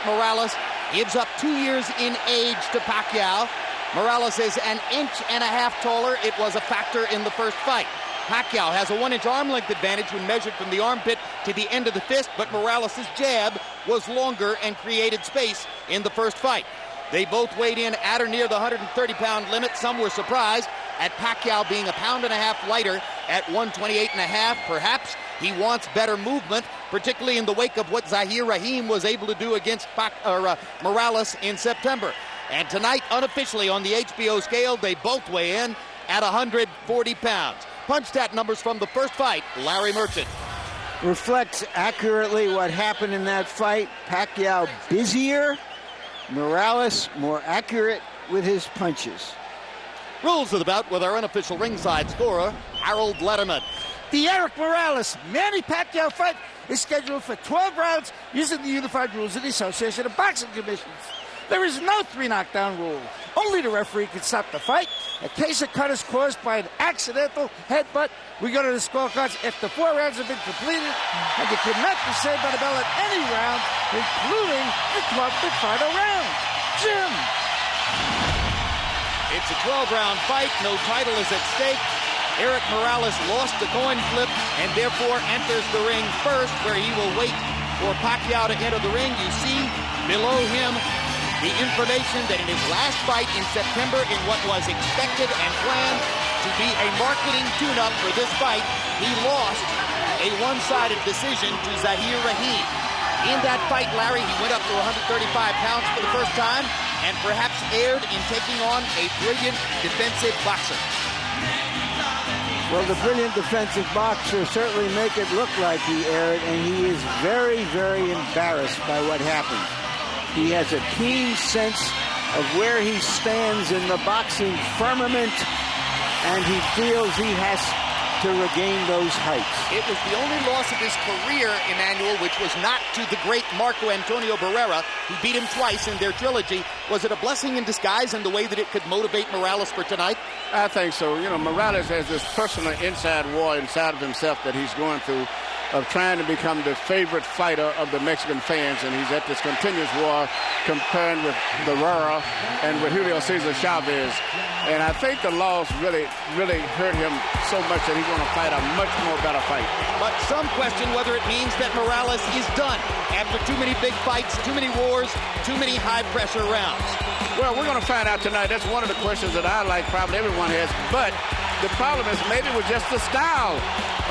Morales gives up 2 years in age to Pacquiao. Morales is an inch and a half taller. It was a factor in the first fight. Pacquiao has a 1-inch arm length advantage when measured from the armpit to the end of the fist, but Morales' jab was longer and created space in the first fight. They both weighed in at or near the 130-pound limit. Some were surprised at Pacquiao being a pound and a half lighter at 128 and a half. Perhaps he wants better movement, particularly in the wake of what Zahir Rahim was able to do against Morales in September. And tonight, unofficially on the HBO scale, they both weigh in at 140 pounds. Punch stat numbers from the first fight, Larry Merchant. Reflects accurately what happened in that fight. Pacquiao busier, Morales more accurate with his punches. Rules of the bout with our unofficial ringside scorer, Harold Letterman. The Eric Mоралес Mэнni Pacьяо fight is scheduled for 12 rounds using the unified rules of the Association of Boxing Commissions. There is no 3 knockdown rule. Only the referee can stop the fight. A case of cut is caused by an accidental headbutt. We go to the scorecards after 4 rounds have been completed, and you cannot be saved by the bell at any round, including the 12th and final round. Jim. It's a 12-round fight. No title is at stake. Erik Moralес lost the coin flip and therefore enters the ring first, where he will wait for Pacquiao to enter the ring. You see below him the information that in his last fight in September, in what was expected and planned to be a marketing tune-up for this fight, he lost a one-sided decision to Zahir Rahim. In that fight, Larry, he went up to 135 pounds for the first time and perhaps erred in taking on a brilliant defensive boxer. Well, the brilliant defensive boxer certainly make it look like he erred, and he is very, very embarrassed by what happened. He has a keen sense of where he stands in the boxing firmament, and he feels he has to regain those heights. It was the only loss of his career, Emmanuel, which was not to the great Marco Antonio Barrera, who beat him twice in their trilogy. Was it a blessing in disguise in the way that it could motivate Morales for tonight? I think so. You know, Morales has this personal inside war inside of himself that he's going through, of trying to become the favorite fighter of the Mexican fans, and he's at this continuous war comparing with Barrera and with Julio Cesar Chavez. And I think the loss really hurt him so much that he's going to fight a much more better fight. But some question whether it means that Morales is done after too many big fights, too many wars, too many high-pressure rounds. Well, we're going to find out tonight. That's one of the questions that I like, probably everyone has. But the problem is maybe it was just the style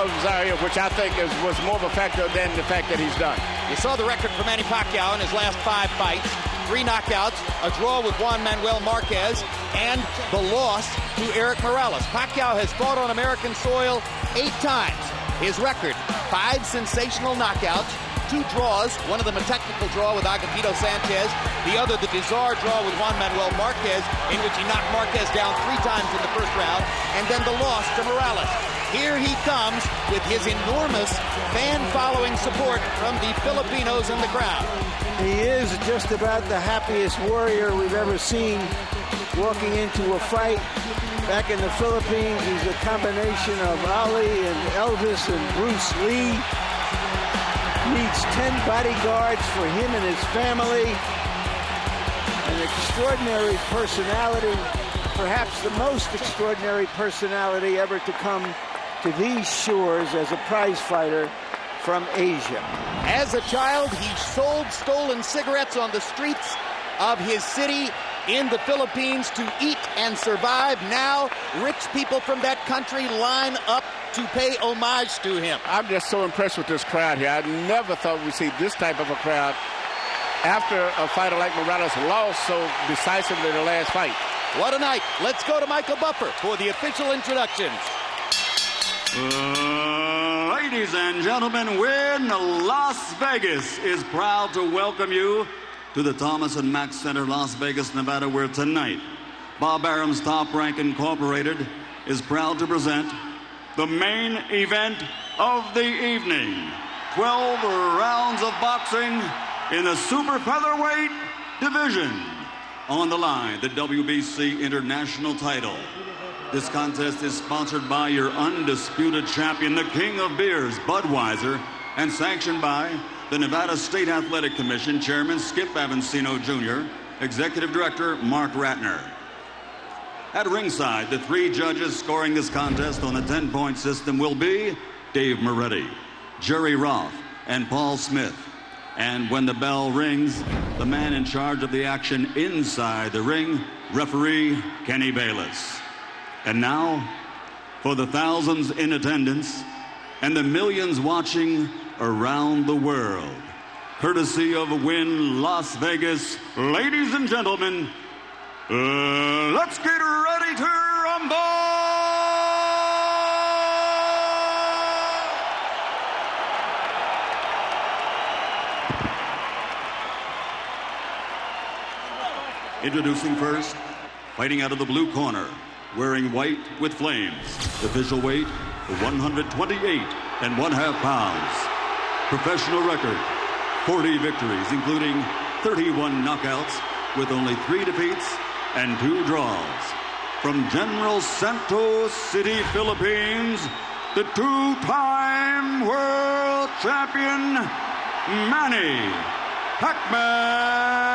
of Zahir, which I think was more of a factor than the fact that he's done. You saw the record for Mánny Pacquiao in his last 5 fights. 3 knockouts, a draw with Juan Manuel Marquez, and the loss to Erik Moralес. Pacquiao has fought on American soil 8 times. His record, 5 sensational knockouts, 2 draws, one of them a technical draw with Agapito Sanchez, the other the bizarre draw with Juan Manuel Marquez, in which he knocked Marquez down 3 times in the first round, and then the loss to Morales. Here he comes with his enormous fan-following support from the Filipinos in the crowd. He is just about the happiest warrior we've ever seen walking into a fight. Back in the Philippines, he's a combination of Ali and Elvis and Bruce Lee. Needs 10 bodyguards for him and his family. An extraordinary personality, perhaps the most extraordinary personality ever to come to these shores as a prize fighter from Asia. As a child, he sold stolen cigarettes on the streets of his city in the Philippines to eat and survive. Now, rich people from that country line up to pay homage to him. I'm just so impressed with this crowd here. I never thought we'd see this type of a crowd after a fighter like Morales lost so decisively the last fight. What a night. Let's go to Michael Buffer for the official introductions. Ladies and gentlemen, Wynn Las Vegas is proud to welcome you to the Thomas and Mack Center, Las Vegas, Nevada, where tonight Bob Arum's Top Rank Incorporated is proud to present the main event of the evening. 12 rounds of boxing in the super featherweight division. On the line, the WBC International title. This contest is sponsored by your undisputed champion, the King of Beers, Budweiser, and sanctioned by the Nevada State Athletic Commission Chairman Skip Avancino Jr., Executive Director Mark Ratner. At ringside, the three judges scoring this contest on a 10-point system will be Dave Moretti, Jerry Roth, and Paul Smith. And when the bell rings, the man in charge of the action inside the ring, referee Kenny Bayless. And now, for the thousands in attendance and the millions watching around the world, courtesy of Wynn Las Vegas, ladies and gentlemen, let's get ready to rumble! Introducing first, fighting out of the blue corner, wearing white with flames, official weight 128.5 pounds. Professional record, 40 victories, including 31 knockouts with only 3 defeats and 2 draws. From General Santos City, Philippines, the 2-time world champion, Mánny Pacquiao.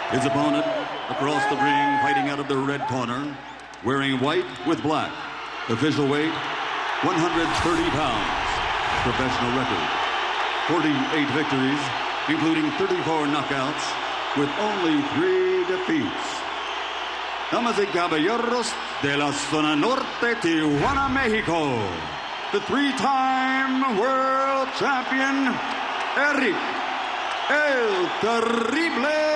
His opponent across the ring, fighting out of the red corner, wearing white with black. Official weight, 130 pounds. Professional record, 48 victories, including 34 knockouts, with only 3 defeats. Damas y caballeros de la zona norte, Tijuana, Mexico, the 3-time world champion, Erik El Terrible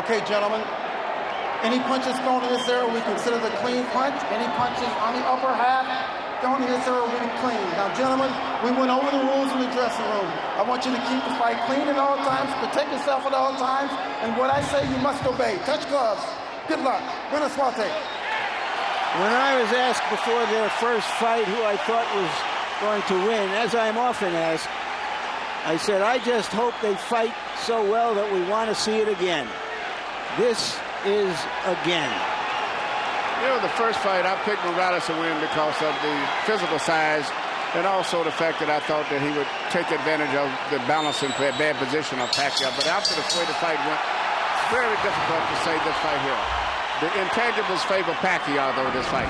Okay, gentlemen, any punches thrown in this area we consider the clean punch. Any punches on the upper half thrown in this area will be clean. Now, gentlemen, we went over the rules in the dressing room. I want you to keep the fight clean at all times, protect yourself at all times, and what I say you must obey. Touch gloves. Good luck. Buena suerte. When I was asked before their first fight who I thought was going to win, as I'm often asked, I said, I just hope they fight so well that we want to see it again. This is again. You know, the first fight, I picked Morales to win because of the physical size and also the fact that I thought that he would take advantage of the balancing bad position of Pacquiao. But after the way the fight went, very difficult to say this fight here. The intangibles favor Pacquiao, though, this fight.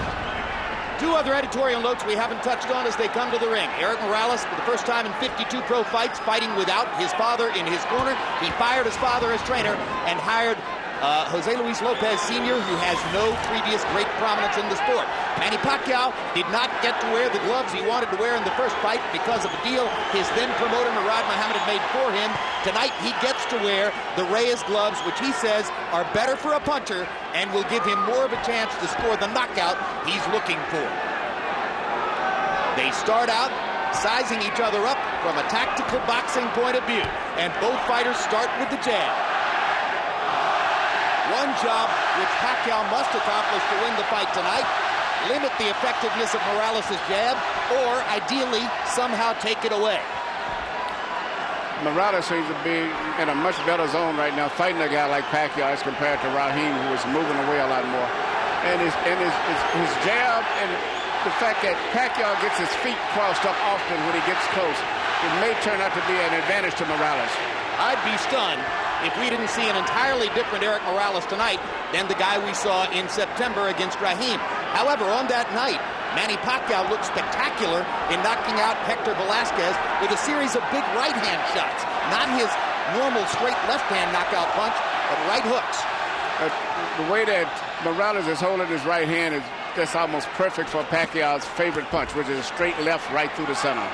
2 other editorial notes we haven't touched on as they come to the ring. Erik Moralес, for the first time in 52 pro fights, fighting without his father in his corner. He fired his father as trainer and hired Jose Luis Lopez Sr., who has no previous great prominence in the sport. Mánny Pacquiao did not get to wear the gloves he wanted to wear in the first fight because of a deal his then promoter Murad Muhammad had made for him. Tonight he gets to wear the Reyes gloves, which he says are better for a puncher and will give him more of a chance to score the knockout he's looking for. They start out sizing each other up from a tactical boxing point of view, and both fighters start with the jab. One job which Pacquiao must accomplish to win the fight tonight, limit the effectiveness of Morales' jab, or ideally somehow take it away. Morales seems to be in a much better zone right now, fighting a guy like Pacquiao as compared to Raheem, who is moving away a lot more. And his jab and the fact that Pacquiao gets his feet crossed up often when he gets close, it may turn out to be an advantage to Morales. I'd be stunned if we didn't see an entirely different Erik Moralес tonight than the guy we saw in September against Raheem. However, on that night, Mánny Pacquiao looked spectacular in knocking out Hector Velasquez with a series of big right-hand shots. Not his normal straight left-hand knockout punch, but right hooks. The way that Morales is holding his right hand is just almost perfect for Pacquiao's favorite punch, which is a straight left right through the center.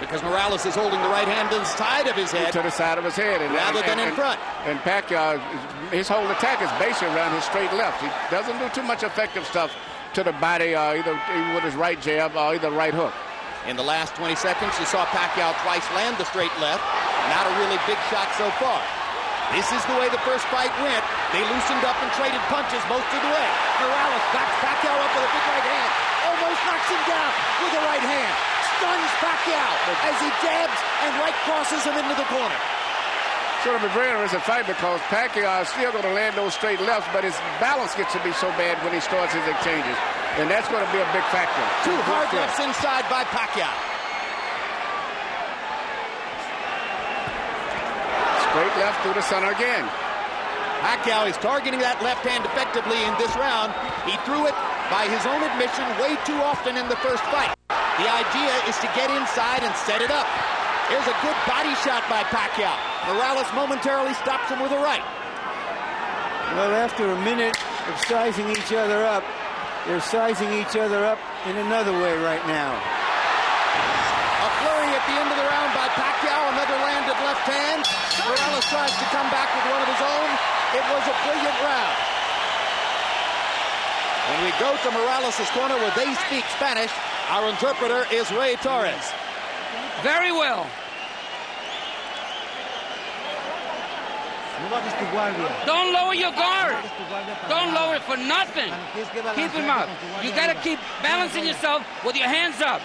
because Morales is holding the right hand to the side of his head. To the side of his head. Rather than in front. And Pacquiao, his whole attack is basically around his straight left. He doesn't do too much effective stuff to the body, either with his right jab or either right hook. In the last 20 seconds, you saw Pacquiao twice land the straight left. Not a really big shot so far. This is the way the first fight went. They loosened up and traded punches most of the way. Morales backs Pacquiao up with a big right hand. Almost knocks him down with a right hand. Stuns Pacquiao as he jabs and right crosses him into the corner. It's going to be a very interesting fight because Pacquiao is still going to land those straight lefts, but his balance gets to be so bad when he starts his exchanges. And that's going to be a big factor. Two hard lefts inside by Pacquiao. Straight left through the center again. Pacquiao is targeting that left hand effectively in this round. He threw it, by his own admission, way too often in the first fight. The idea is to get inside and set it up. Here's a good body shot by Pacquiao. Morales momentarily stops him with a right. Well, after a minute of sizing each other up, they're sizing each other up in another way right now. A flurry at the end of the round by Pacquiao, another landed left hand. Morales tries to come back with one of his own. It was a brilliant round. When we go to Morales' corner where they speak Spanish, our interpreter is Ray Torres. Very well. Don't lower your guard. Don't lower it for nothing. Keep him up. You got to keep balancing yourself with your hands up.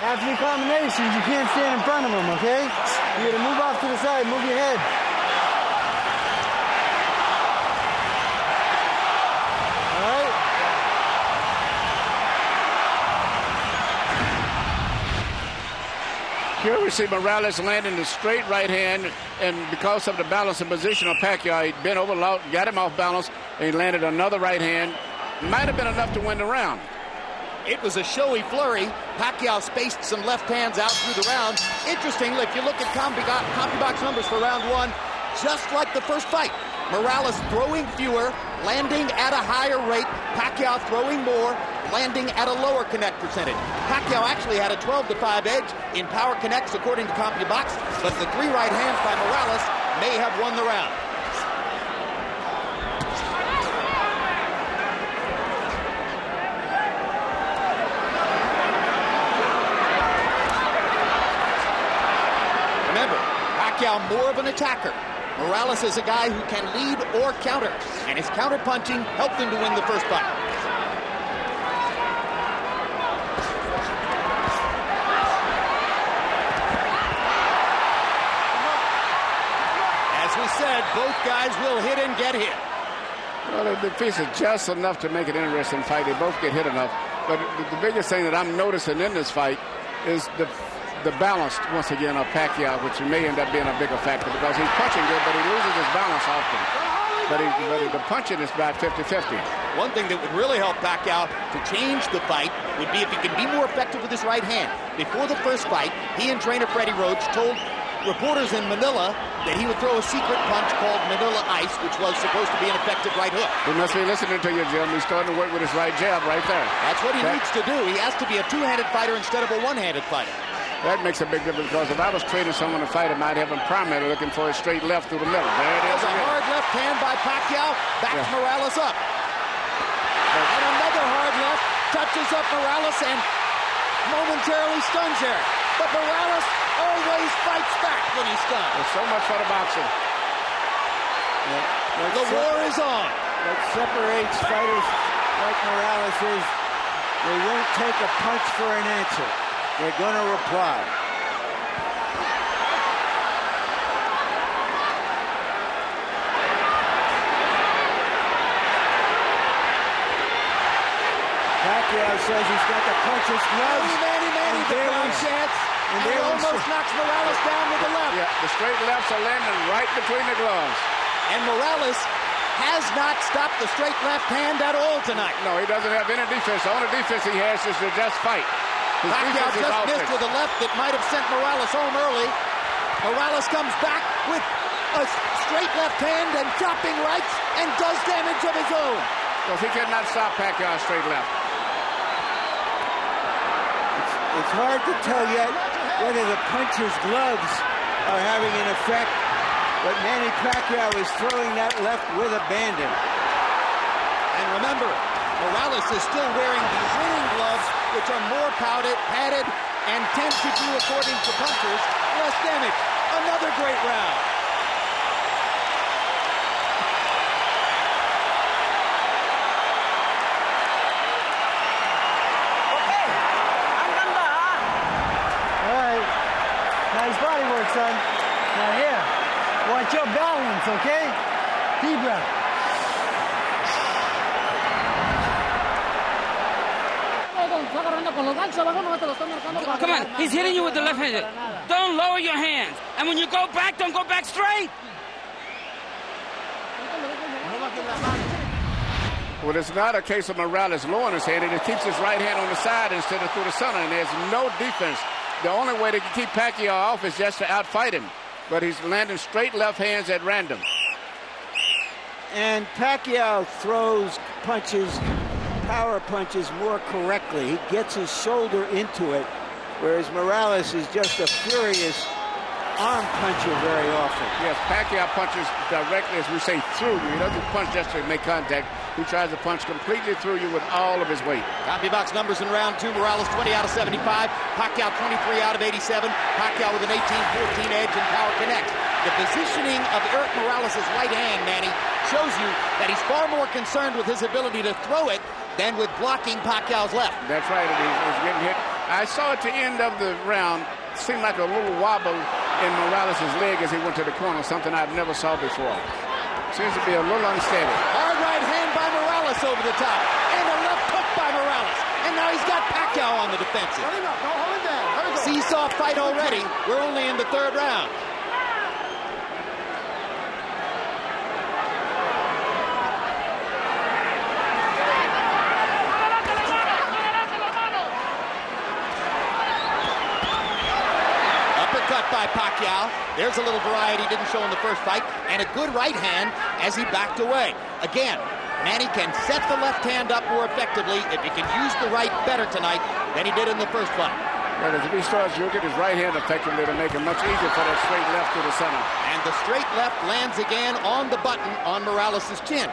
After the combinations, you can't stand in front of them, okay? You gotta move off to the side, move your head. All right? Here we see Morales landing the straight right hand, and because of the balance and position of Pacquiao, he'd been over, got him off balance, and he landed another right hand. Might have been enough to win the round. It was a showy flurry. Pacquiao spaced some left hands out through the round. Interestingly, if you look at CompuBox numbers for round one, just like the first fight, Morales throwing fewer, landing at a higher rate. Pacquiao throwing more, landing at a lower connect percentage. Pacquiao actually had a 12-5 edge in power connects according to CompuBox, but the three right hands by Morales may have won the round. Remember, Pacquiao more of an attacker. Morales is a guy who can lead or counter, and his counter-punching helped him to win the first fight. As we said, both guys will hit and get hit. Well, the piece is just enough to make it an interesting fight. They both get hit enough. But the biggest thing that I'm noticing in this fight is the balance, once again, of Pacquiao, which may end up being a bigger factor because he's punching good, but he loses his balance often. But the punching is about 50-50. One thing that would really help Pacquiao to change the fight would be if he can be more effective with his right hand. Before the first fight, he and trainer Freddie Roach told reporters in Manila that he would throw a secret punch called Manila Ice, which was supposed to be an effective right hook. He must be listening to you, Jim. He's starting to work with his right jab right there. That's what he needs to do. He has to be a two-handed fighter instead of a one-handed fighter. That makes a big difference because if I was training someone to fight, I might have him primarily looking for a straight left through the middle. There it is. There's a hard left hand by Pacquiao. Backs Morales up. And another hard left touches up Morales and momentarily stuns Erik. But Morales always fights back when he's stunned. There's so much for the boxing. The war is on. What separates fighters like Morales is they won't take a punch for an answer. They're going to reply. Pacquiao says he's got the puncher's gloves. Manny, the crowd chants. And he almost knocks Morales down with the left. Yeah, the straight lefts are landing right between the gloves. And Morales has not stopped the straight left hand at all tonight. No, he doesn't have any defense. The only defense he has is to just fight. Pacquiao just missed with a left that might have sent Morales home early. Morales comes back with a straight left hand and chopping rights and does damage of his own. Because he cannot stop Pacquiao straight left. It's hard to tell yet whether the puncher's gloves are having an effect, but Manny Pacquiao is throwing that left with abandon. And remember, Morales is still wearing the winning gloves, which are more padded, and tend to do, according to punchers, less damage. Another great round. All right. Nice body work, son. Now here, watch your balance, okay? Deep breath. Come on, he's hitting you with the left hand. Don't lower your hands. And when you go back, don't go back straight. Well, it's not a case of Morales lowering his hand. He just keeps his right hand on the side instead of through the center, and there's no defense. The only way to keep Pacquiao off is just to outfight him. But he's landing straight left hands at random. And Pacquiao throws punches, power punches, more correctly. He gets his shoulder into it, whereas Morales is just a furious arm puncher very often. Yes, Pacquiao punches directly, as we say, through you. He doesn't punch just to make contact. He tries to punch completely through you with all of his weight. Copy box numbers in round two. Morales 20 out of 75. Pacquiao 23 out of 87. Pacquiao with an 18-14 edge in power connect. The positioning of Erik Morales' right hand, Manny, shows you that he's far more concerned with his ability to throw it than with blocking Pacquiao's left. That's right. He's getting hit. I saw at the end of the round, seemed like a little wobble in Morales' leg as he went to the corner, something I've never saw before. Seems to be a little unsteady. Hard right hand by Morales over the top. And a left hook by Morales. And now he's got Pacquiao on the defensive. Don't hold him down. Seesaw fight already. We're only in the third round. By Pacquiao. There's a little variety didn't show in the first fight, and a good right hand as he backed away. Again, Manny can set the left hand up more effectively if he can use the right better tonight than he did in the first fight. Well, if he starts using his right hand effectively, it'll make it much easier for that straight left to the center. And the straight left lands again on the button on Morales' chin.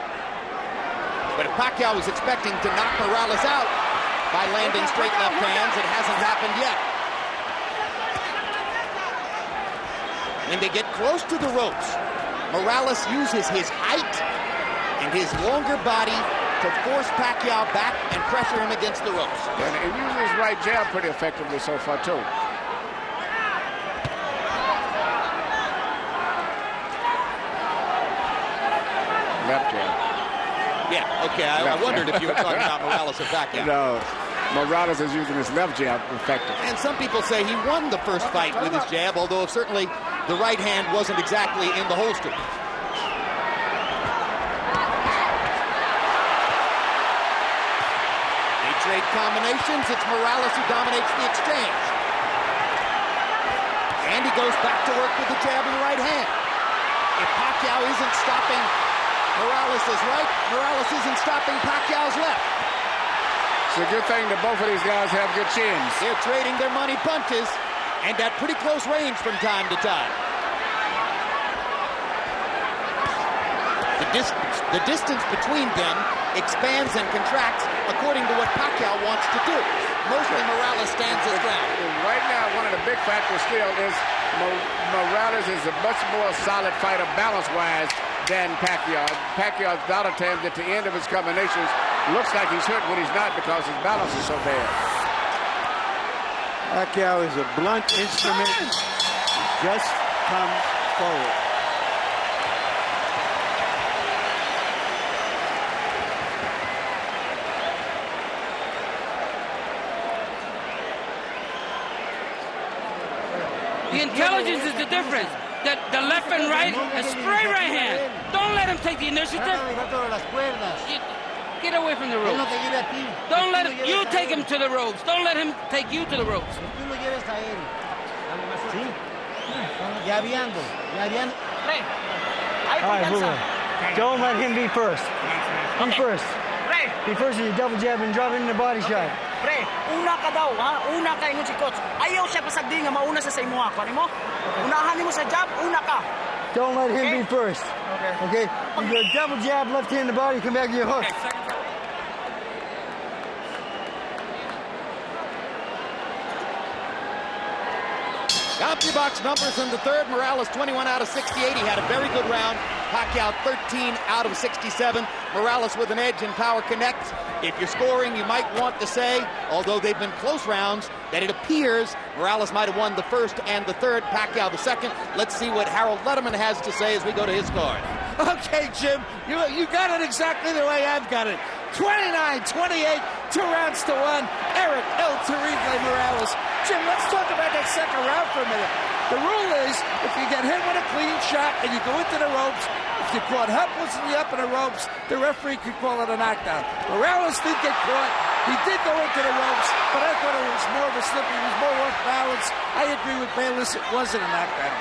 But if Pacquiao is expecting to knock Morales out by landing straight left hands, it hasn't happened yet. When they get close to the ropes, Morales uses his height and his longer body to force Pacquiao back and pressure him against the ropes. And he uses his right jab pretty effectively so far, too. Left jab. Yeah, okay, I wondered if you were talking about Morales or Pacquiao. No. Morales is using his left jab effectively. And some people say he won the first fight with his jab, although certainly the right hand wasn't exactly in the holster. They trade combinations. It's Morales who dominates the exchange. And he goes back to work with the jab in the right hand. If Pacquiao isn't stopping Morales' right, Morales isn't stopping Pacquiao's left. It's a good thing that both of these guys have good chins. They're trading their money punches, and at pretty close range from time to time. The distance between them expands and contracts according to what Pacquiao wants to do. Mostly Morales stands his ground. Right now, one of the big factors still is Morales is a much more solid fighter balance-wise than Pacquiao. Pacquiao, a lot of times at the end of his combinations, looks like he's hurt when he's not because his balance is so bad. Pacquiao is a blunt instrument. He just comes forward. The intelligence is the difference. The left and right, a straight right hand. Don't let him take the initiative. Get away from the ropes. Don't let him, you take him to the ropes. Don't let him take you to the ropes. All right, move on. Don't let him be first. Be first. Be first with your double jab and drop it in the body shot. Pre, una ka daw, ha? Una ka ingon si coach. Ayaw siya pasagdi nga mauna sa imo ha. Kunin mo? Unahan nimo sa jab, una ka. Don't let him be first. Okay? You go double jab, left hand in the body, come back to your hook. Empty box numbers in the third. Morales 21 out of 68. He had a very good round. Pacquiao 13 out of 67. Morales with an edge in power connect. If you're scoring, you might want to say, although they've been close rounds, that it appears Morales might have won the first and the third, Pacquiao the second. Let's see what Harold Letterman has to say as we go to his card. Okay, Jim, you got it exactly the way I've got it. 29-28, 2 rounds to 1. Eric El Terrible Morales. Jim, let's talk about that second round for a minute. The rule is, if you get hit with a clean shot and you go into the ropes, if you're caught helplessly up in the ropes, the referee could call it a knockdown. Morales did get caught. He did go into the ropes, but I thought it was more of a slip. He was more off balance. I agree with Bayless. It wasn't a knockdown.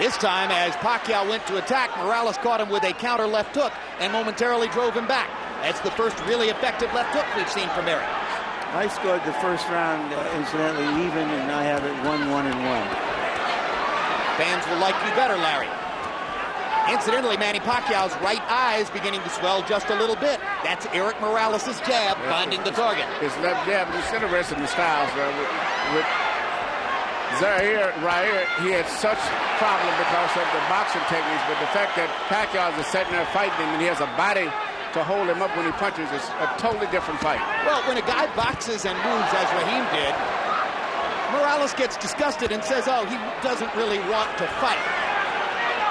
This time, as Pacquiao went to attack, Morales caught him with a counter left hook and momentarily drove him back. That's the first really effective left hook we've seen from Erik. I scored the first round, incidentally, even, and I have it 1-1-1. Fans will like you better, Larry. Incidentally, Manny Pacquiao's right eye is beginning to swell just a little bit. That's Erik Morales' jab finding the target. His left jab, it's interesting the styles. With Zaire, right here, he had such problem because of the boxing techniques, but the fact that Pacquiao is sitting there fighting him and he has a body to hold him up when he punches is a totally different fight. Well, when a guy boxes and moves as Raheem did, Morales gets disgusted and says, oh, he doesn't really want to fight.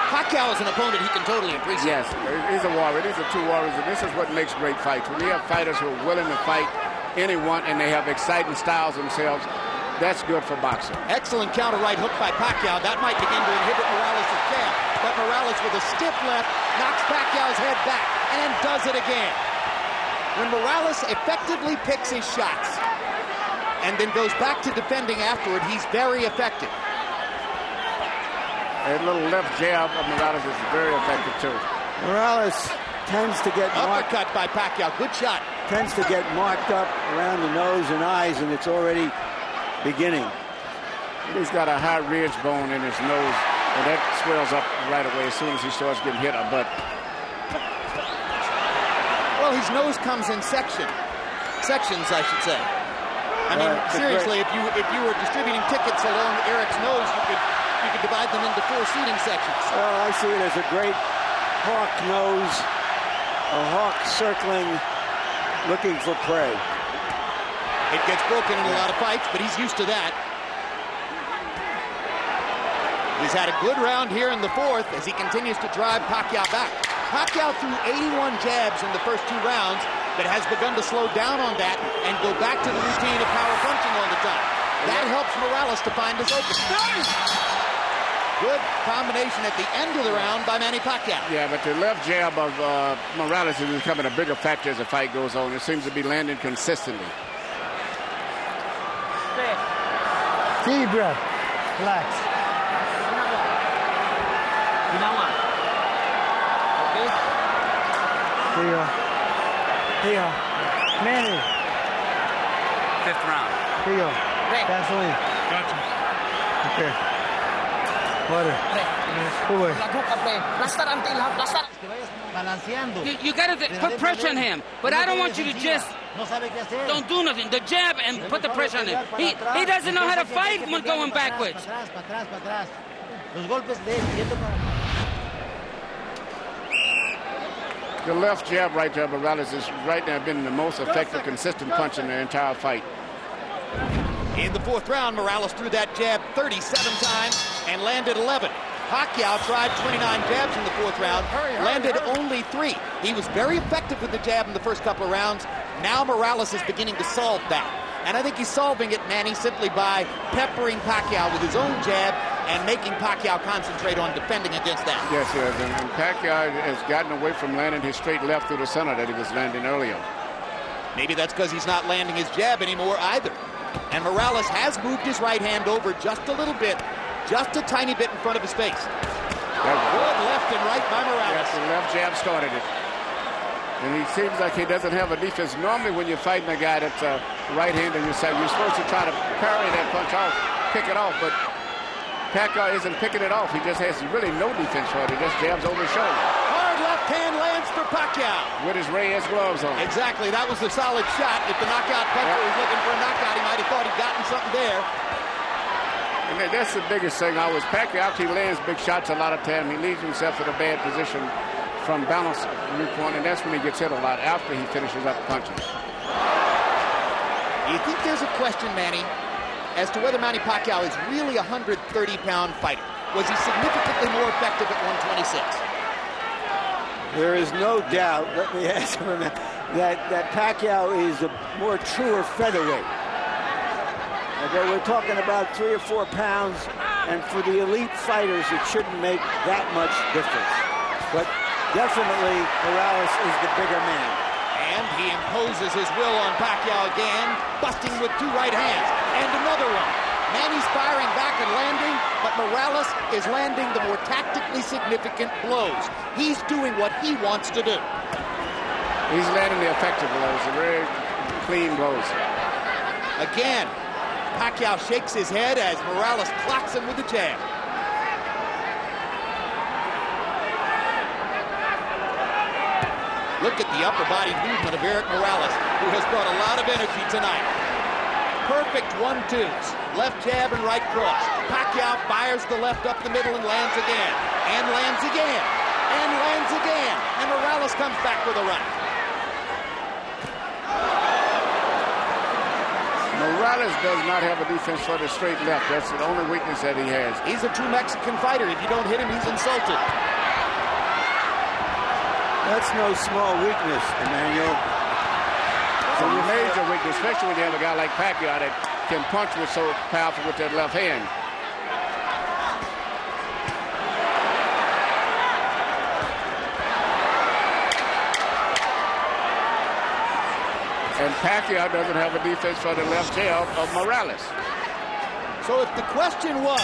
Pacquiao is an opponent he can totally appreciate. Yes, he's a warrior. These are two warriors, and this is what makes great fights. When you have fighters who are willing to fight anyone and they have exciting styles themselves, that's good for boxing. Excellent counter right hook by Pacquiao. That might begin to inhibit Morales' jab. But Morales with a stiff left knocks Pacquiao's head back and does it again. When Morales effectively picks his shots and then goes back to defending afterward, he's very effective. A little left jab of Morales is very effective too. Morales tends to get uppercut by Pacquiao. Good shot. Tends to get marked up around the nose and eyes, and it's already beginning. He's got a high ridge bone in his nose, and that swells up right away as soon as he starts getting hit a butt. Well, his nose comes in sections, I should say. I mean, seriously, if you were distributing tickets along Eric's nose, you could divide them into 4 seating sections. Well, I see it as a great hawk nose, a hawk circling, looking for prey. It gets broken in a lot of fights, but he's used to that. He's had a good round here in the fourth as he continues to drive Pacquiao back. Pacquiao threw 81 jabs in the first 2 rounds, but has begun to slow down on that and go back to the routine of power punching all the time. That helps Morales to find his opening. Good combination at the end of the round by Manny Pacquiao. Yeah, but the left jab of Morales is becoming a bigger factor as the fight goes on. It seems to be landing consistently. Deep breath. Relax. Okay? Here you go. Here you go. Manny. 5th round. Here you go. Gasoline. Gotcha. Okay. Water. Away. You got to put pressure on him, but I don't want you to just don't do nothing. The jab and put the pressure on him. He doesn't know how to fight when going backwards. The left jab right there, Morales is right now been the most effective, consistent punch in the entire fight. In the 4th round, Morales threw that jab 37 times and landed 11. Pacquiao tried 29 jabs in the 4th round, landed only 3. He was very effective with the jab in the first couple of rounds. Now Morales is beginning to solve that. And I think he's solving it, Manny, simply by peppering Pacquiao with his own jab and making Pacquiao concentrate on defending against that. Yes, yes, and Pacquiao has gotten away from landing his straight left through the center that he was landing earlier. Maybe that's because he's not landing his jab anymore either. And Morales has moved his right hand over just a little bit, just a tiny bit in front of his face. Good left and right by Morales. Yes, the left jab started it. And he seems like he doesn't have a defense. Normally when you're fighting a guy that's right-handed, you're supposed to try to parry that punch off, pick it off, but Pacquiao isn't picking it off. He just has really no defense for it. He just jabs over his shoulder. Hard left hand lands for Pacquiao. With his Reyes gloves on. Exactly. That was a solid shot. If the knockout puncher was looking for a knockout, he might have thought he'd gotten something there. And that's the biggest thing always. Pacquiao, he lands big shots a lot of time. He leaves himself in a bad position from balance viewpoint, and that's when he gets hit a lot after he finishes up punches. Do you think there's a question, Manny, as to whether Manny Pacquiao is really a 130-pound fighter? Was he significantly more effective at 126? There is no doubt, let me answer him, that Pacquiao is a more truer featherweight. Okay, we're talking about 3 or 4 pounds, and for the elite fighters, it shouldn't make that much difference. But definitely, Morales is the bigger man. And he imposes his will on Pacquiao again, busting with 2 right hands. And another one. Manny's firing back and landing, but Morales is landing the more tactically significant blows. He's doing what he wants to do. He's landing the effective blows, the very clean blows. Again, Pacquiao shakes his head as Morales clocks him with a jab. Look at the upper body movement of Erik Moralez, who has brought a lot of energy tonight. Perfect 1-2s, left jab and right cross. Pacquiao fires the left up the middle and lands again, and lands again, and lands again. And Morales comes back with a right. Morales does not have a defense for the straight left. That's the only weakness that he has. He's a true Mexican fighter. If you don't hit him, he's insulted. That's no small weakness, Emmanuel. It's a major weakness, especially when you have a guy like Pacquiao that can punch with so powerful with that left hand. And Pacquiao doesn't have a defense for the left jab of Morales. So if the question was,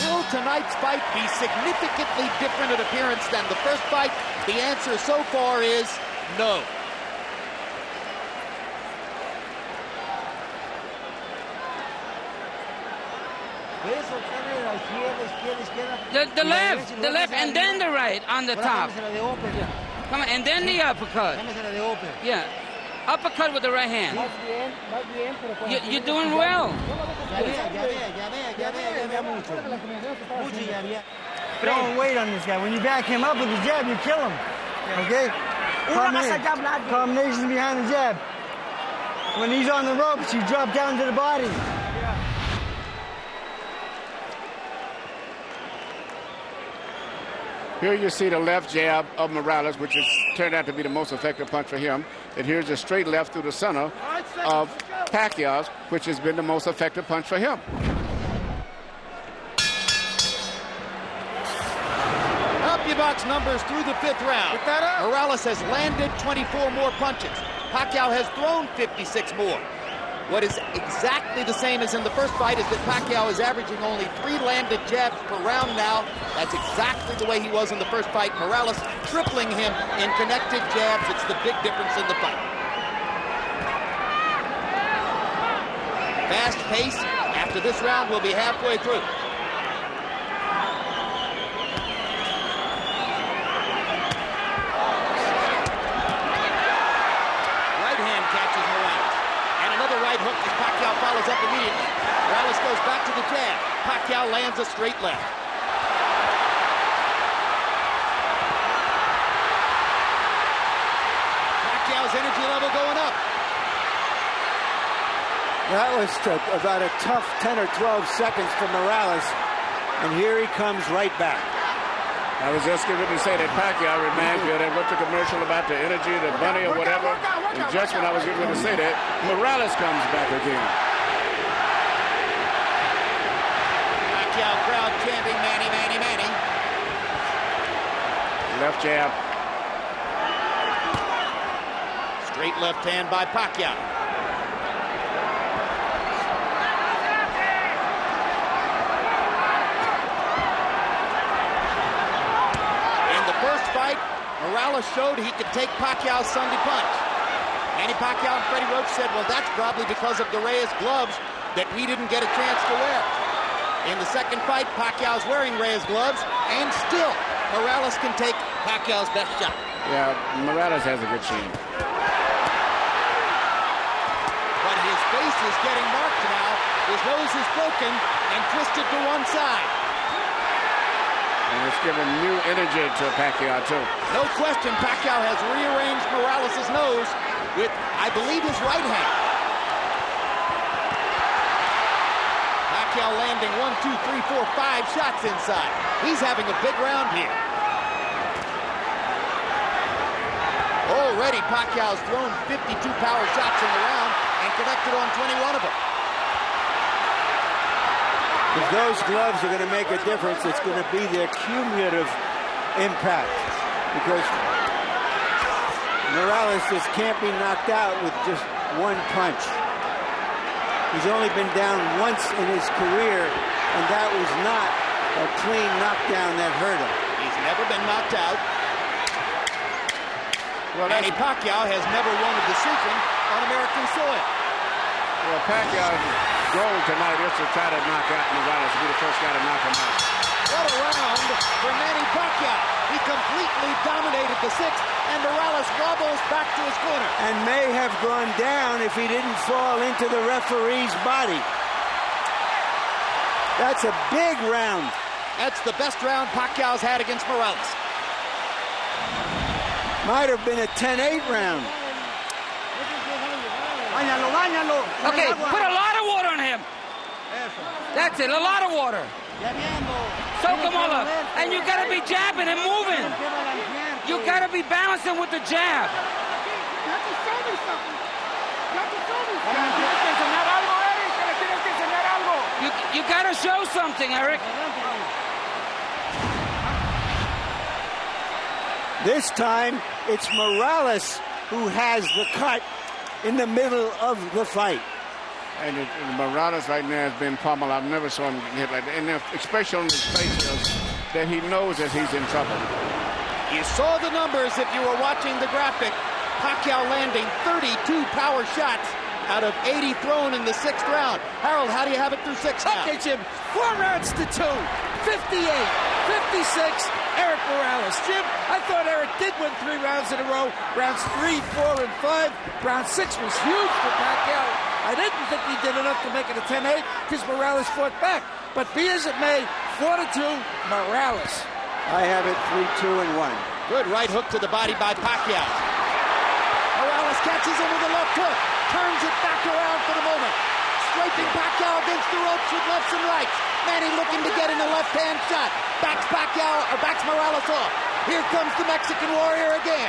will tonight's fight be significantly different in appearance than the first fight? The answer so far is no. The left, and then the right on the top. Come on, and then the uppercut. Yeah, uppercut with the right hand. You're doing well. Don't wait on this guy. When you back him up with the jab, you kill him. Okay? Combination behind the jab. When he's on the ropes, you drop down to the body. Here you see the left jab of Morales, which has turned out to be the most effective punch for him. And here's the straight left through the center of Pacquiao's, which has been the most effective punch for him. Up you box numbers through the 5th round. Morales has landed 24 more punches. Pacquiao has thrown 56 more. What is exactly the same as in the first fight is that Pacquiao is averaging only 3 landed jabs per round now. That's exactly the way he was in the first fight. Morales tripling him in connected jabs. It's the big difference in the fight. Fast pace. After this round, we'll be halfway through. Right hand catches Morales. And another right hook as Pacquiao follows up immediately. Morales goes back to the jab. Pacquiao lands a straight left. Pacquiao's energy level going up. That was about a tough 10 or 12 seconds for Morales, and here he comes right back. I was just going to say that Pacquiao reminds me of that what's the commercial about the energy, the bunny or whatever. And just when I was going to say that, Morales comes back again. Pacquiao crowd chanting, Manny, Manny, Manny. Left jab. Straight left hand by Pacquiao. Morales showed he could take Pacquiao's Sunday punch. Manny Pacquiao and Freddie Roach said, well, that's probably because of the Reyes gloves that we didn't get a chance to wear. In the second fight, Pacquiao's wearing Reyes gloves, and still, Morales can take Pacquiao's best shot. Yeah, Morales has a good chin. But his face is getting marked now. His nose is broken and twisted to one side. And it's given new energy to Pacquiao, too. No question, Pacquiao has rearranged Morales' nose with, I believe, his right hand. Pacquiao landing 1, 2, 3, 4, 5 shots inside. He's having a big round here. Already, Pacquiao's thrown 52 power shots in the round and connected on 21 of them. If those gloves are going to make a difference, it's going to be their cumulative impact, because Morales just can't be knocked out with just one punch. He's only been down once in his career, and that was not a clean knockdown that hurt him. He's never been knocked out. Well, Manny Pacquiao has never won a decision on American soil. Well, Pacquiao's goal tonight is to try to knock out Morales, to be the first guy to knock him out. What a round for Manny Pacquiao. He completely dominated the sixth, and Morales wobbles back to his corner. And may have gone down if he didn't fall into the referee's body. That's a big round. That's the best round Pacquiao's had against Morales. Might have been a 10-8 round. Okay, put a lot of water on him. That's it, a lot of water. Soak him all up. And you gotta be jabbing and moving. You gotta be balancing with the jab. You gotta show something, Eric. This time, it's Morales who has the cut in the middle of the fight. And Morales right now has been pummeled. I've never saw him hit like that. And especially on his facials, that he knows that he's in trouble. You saw the numbers if you were watching the graphic. Pacquiao landing 32 power shots out of 80 thrown in the sixth round. Harold, how do you have it through six now? Okay, Jim, 4 rounds to 2. 58, 56, Erik Morales. Jim, I thought Erik did win 3 rounds in a row. Rounds 3, 4, and 5. Round 6 was huge for Pacquiao. I didn't think he did enough to make it a 10-8 because Morales fought back. But be as it may, 4-2, Morales. I have it 3-2 and 1. Good right hook to the body by Pacquiao. Morales catches him with a left hook, turns it back around for the moment. Scraping Pacquiao against the ropes with lefts and rights. Manny looking to get in a left-hand shot. Backs Morales off. Here comes the Mexican warrior again.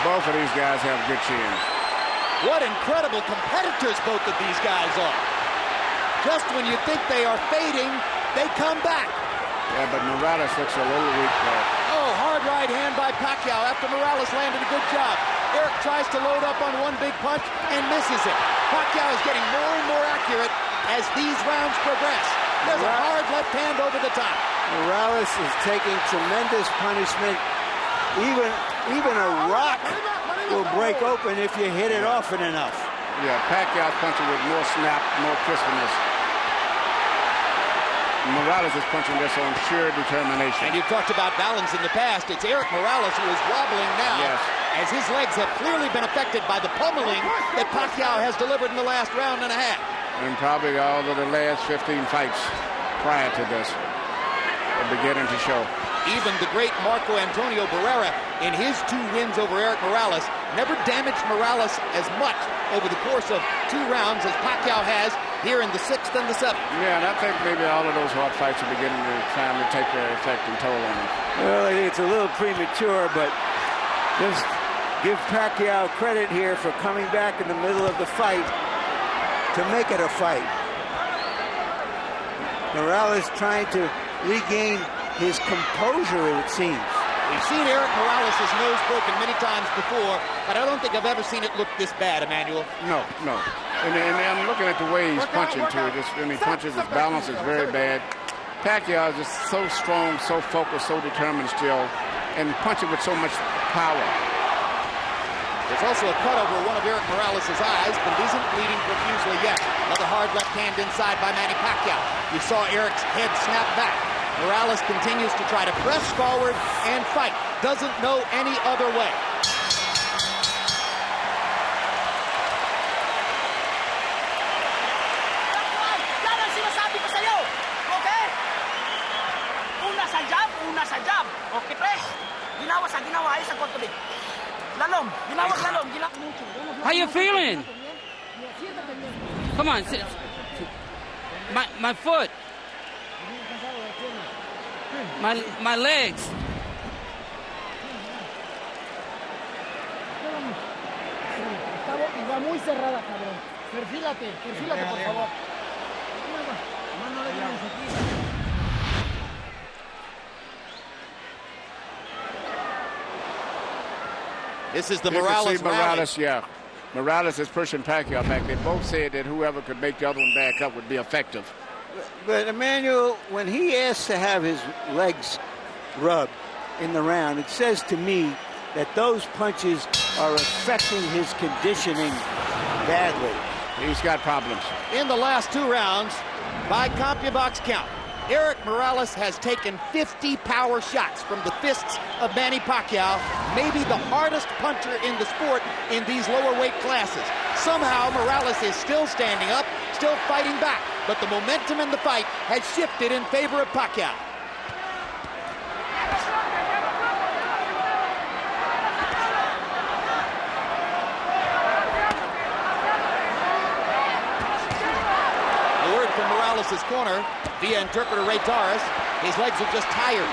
Both of these guys have good chins. What incredible competitors both of these guys are. Just when you think they are fading, they come back. Yeah, but Morales looks a little weak there. Oh, hard right hand by Pacquiao after Morales landed a good job. Erik tries to load up on one big punch and misses it. Pacquiao is getting more and more accurate as these rounds progress. There's a hard left hand over the top. Morales is taking tremendous punishment. Even a rock will break open if you hit it often enough. Yeah, Pacquiao's punching with more snap, more crispness. Morales is punching this on sheer determination. And you've talked about balance in the past. It's Erik Morales who is wobbling now, yes, as his legs have clearly been affected by the pummeling that Pacquiao has delivered in the last round and a half. And probably all of the last 15 fights prior to this are beginning to show. Even the great Marco Antonio Barrera, in his 2 wins over Erik Morales, never damaged Morales as much over the course of 2 rounds as Pacquiao has here in the 6th and the 7th. Yeah, and I think maybe all of those hard fights are beginning to time to take their effect and toll on him. Well, I think it's a little premature, but just give Pacquiao credit here for coming back in the middle of the fight to make it a fight. Morales trying to regain his composure, it seems. We've seen Erik Morales's nose broken many times before, but I don't think I've ever seen it look this bad, Emmanuel. No. And I'm looking at the way he's punching, too. When he punches, his balance is very bad. Pacquiao is just so strong, so focused, so determined still, and punching with so much power. There's also a cut over one of Erik Morales's eyes, but it isn't bleeding profusely yet. Another hard left hand inside by Mэнni Pakьяо. You saw Erik's head snap back. Morales continues to try to press forward and fight. Doesn't know any other way. Una sa jab. Okay, pre. Ginawa sa ginawa ay sa kontulig. Lalom. Ginawa lalom. How you feeling? Come on. My foot. My legs. Está muy cerrada, cabrón. Perfílate, por favor. This is the Morales rally. Yeah. Morales is pushing Pacquiao back. They both said that whoever could make the other one back up would be effective. But Emmanuel, when he asks to have his legs rubbed in the round, it says to me that those punches are affecting his conditioning badly. He's got problems. In the last 2 rounds, by CompuBox count, Erik Morales has taken 50 power shots from the fists of Mэнni Pakьяо, maybe the hardest puncher in the sport in these lower weight classes. Somehow Morales is still standing up, still fighting back, but the momentum in the fight has shifted in favor of Pacquiao. From Morales' corner via interpreter Ray Torres, his legs are just tired.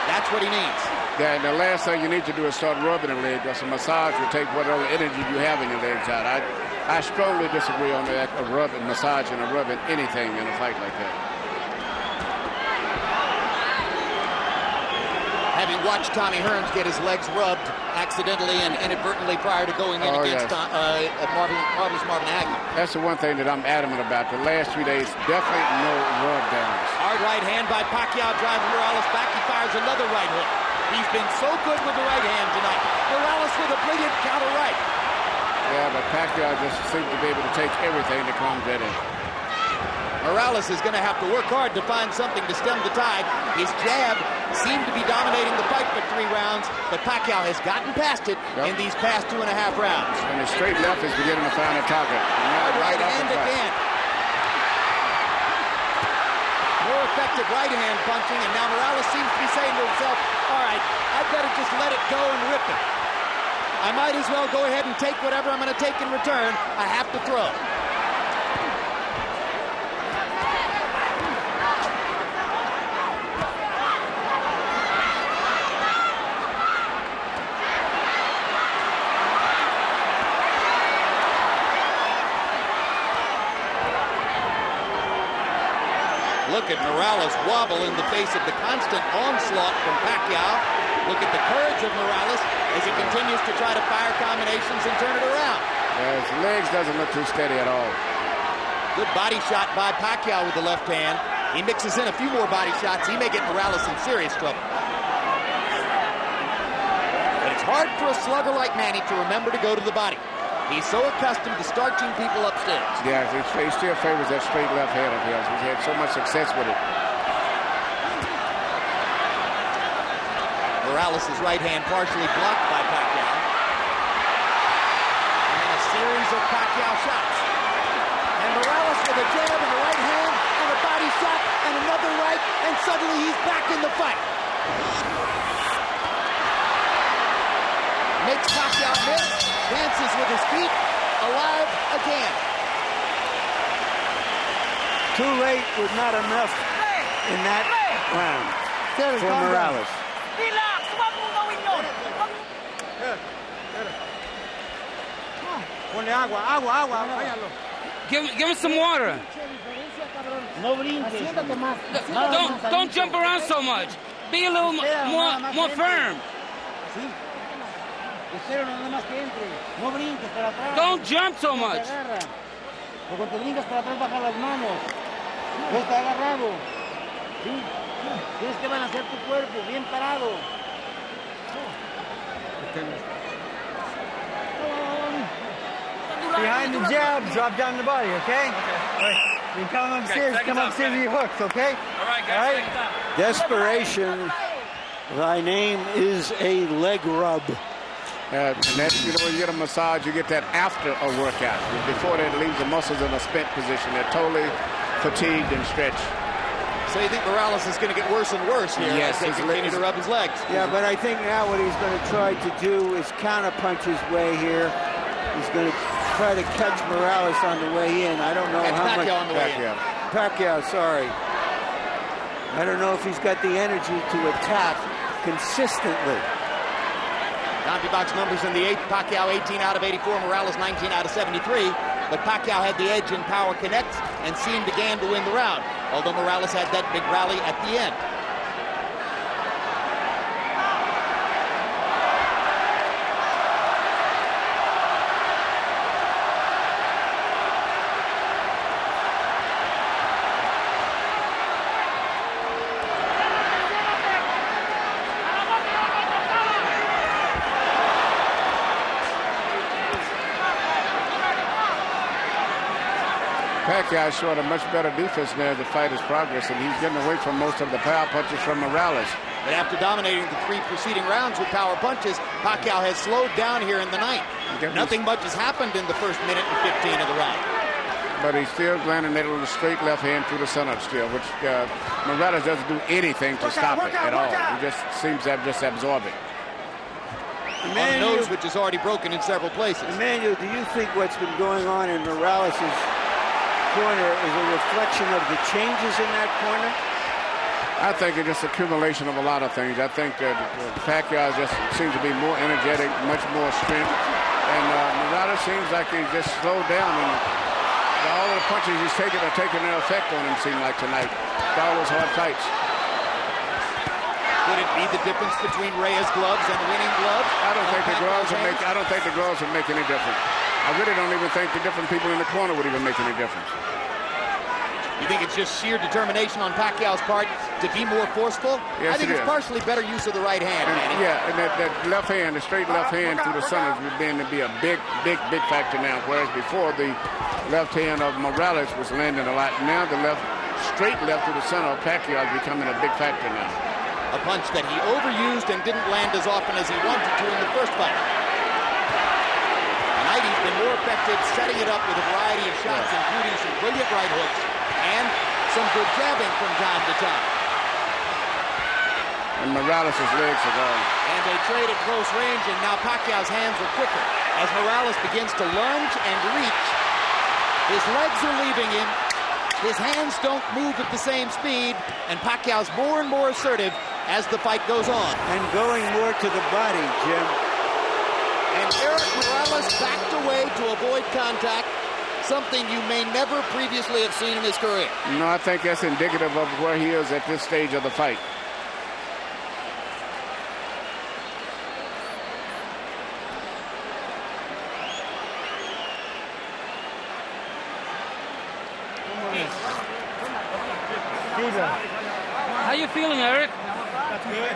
That's what he needs. Yeah, and the last thing you need to do is start rubbing the leg, because a massage will take whatever energy you have in your legs out. I strongly disagree on that of rubbing, massaging, or rubbing anything in a fight like that. Having watched Tommy Hearns get his legs rubbed accidentally and inadvertently prior to going in against Marvin Hagler. That's the one thing that I'm adamant about. The last 3 days, definitely no rub downs. Hard right hand by Pacquiao driving Morales back. He fires another right hook. He's been so good with the right hand tonight. Morales with a brilliant counter right. Yeah, but Pacquiao just seems to be able to take everything that comes at him. Morales is going to have to work hard to find something to stem the tide. His jab seemed to be dominating the fight for 3 rounds, but Pacquiao has gotten past it in these past 2.5 rounds. And his straight left is beginning to find a target. Right hand again. More effective right hand punching, and now Morales seems to be saying to himself, all right, I'd better just let it go and rip it. I might as well go ahead and take whatever I'm going to take in return. I have to throw. Look at Morales wobble in the face of the constant onslaught from Pacquiao. Look at the courage of Morales as he continues to try to fire combinations and turn it around. Yeah, his legs doesn't look too steady at all. Good body shot by Pacquiao with the left hand. He mixes in a few more body shots. He may get Morales in serious trouble. But it's hard for a slugger like Manny to remember to go to the body. He's so accustomed to starching people upstairs. Yeah, he still favors that straight left hand of his. He's had so much success with it. Morales' right hand partially blocked by Pacquiao. And then a series of Pacquiao shots. And Morales with a jab in the right hand and a body shot and another right, and suddenly he's back in the fight. Makes Pacquiao miss. Dances with his feet, alive again. Too late with not enough in that round for Morales. Relax! Huwag mong gawin yun! Ponle agua. Give him some water. No brinques. Don't jump around so much. be a little more firm. Don't jump so much. Cuando te brincas para atrás, baja las manos. No está agarrado. ¿Sí? Tienes que balancear tu cuerpo, bien parado. Behind the jab, drop down the body, okay? Right. You come upstairs, with your hooks, okay? All right, guys. Desperation, thy name is a leg rub. And that, you know, when you get a massage, you get that after a workout. Before that, it leaves the muscles in a spent position. They're totally fatigued and stretched. So you think Morales is going to get worse and worse here as they continue to rub his legs? Yeah, but I think now what he's going to try to do is counterpunch his way here. He's going to try to catch Morales on the way in. I don't know how much. Pacquiao on the way in. Pacquiao, sorry. I don't know if he's got the energy to attack consistently. CompuBox numbers in the 8th, Pacquiao 18 out of 84, Morales 19 out of 73. But Pacquiao had the edge in power connect and seemed again to win the round, although Morales had that big rally at the end. Pacquiao showed a much better defense now as the fight is progressing. He's getting away from most of the power punches from Morales. But after dominating the 3 preceding rounds with power punches, Pacquiao has slowed down here in the 9th. Nothing much has happened in the first minute and 15 of the round. But he's still landing that little straight left hand through the center still, which Morales doesn't do anything to stop it at all. He just seems to just absorb it. On the nose, which is already broken in several places. Emmanuel, do you think what's been going on in Morales' corner is a reflection of the changes in that corner? I think it's just accumulation of a lot of things. I think Pacquiao just seems to be more energetic, much more strength. And Nevada seems like he's just slowed down. And all the punches he's taking are taking their effect on him, seem like tonight. All those hard fights. Could it be the difference between Reyes' gloves and winning gloves? I don't think the gloves would make. I don't think the gloves would make any difference. I really don't even think the different people in the corner would even make any difference. You think it's just sheer determination on Pacquiao's part to be more forceful? Yes, I think it's partially better use of the right hand. And, yeah, and that left hand, the straight left hand through the center is beginning to be a big factor now. Whereas before the left hand of Morales was landing a lot. Now the straight left through the center of Pacquiao is becoming a big factor now. A punch that he overused and didn't land as often as he wanted to in the first fight. Tonight he's been more effective setting it up with a variety of shots, including some brilliant right hooks and some good jabbing from time to time. And Morales' legs are going. And they trade at close range, and now Pacquiao's hands are quicker. As Morales begins to lunge and reach, his legs are leaving him. His hands don't move at the same speed, and Pacquiao's more and more assertive as the fight goes on. And going more to the body, Jim. And Erik Moralez backed away to avoid contact, something you may never previously have seen in his career. No, I think that's indicative of where he is at this stage of the fight. How you feeling, Erik?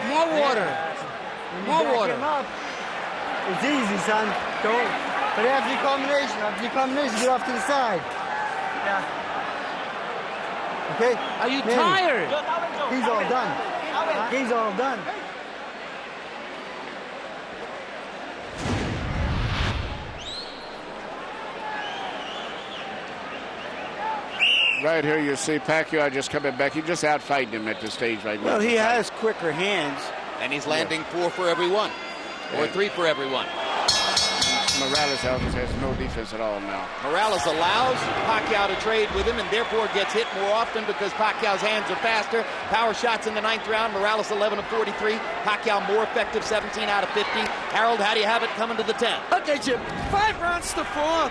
More water. More water. It's easy, son. Don't. But after the combination, get off to the side. Yeah. Okay? Are you tired? He's all done. He's all done. Right here you see Pacquiao just coming back. He's just out fighting him at this stage right now. Well, he has quicker hands. And he's landing 4 for every one. Or 3 for every one. Morales has no defense at all now. Morales allows Pacquiao to trade with him and therefore gets hit more often because Pacquiao's hands are faster. Power shots in the 9th round. Morales 11 of 43. Pacquiao more effective, 17 out of 50. Harold, how do you have it coming to the 10th? Okay, Jim. 5 rounds to 4.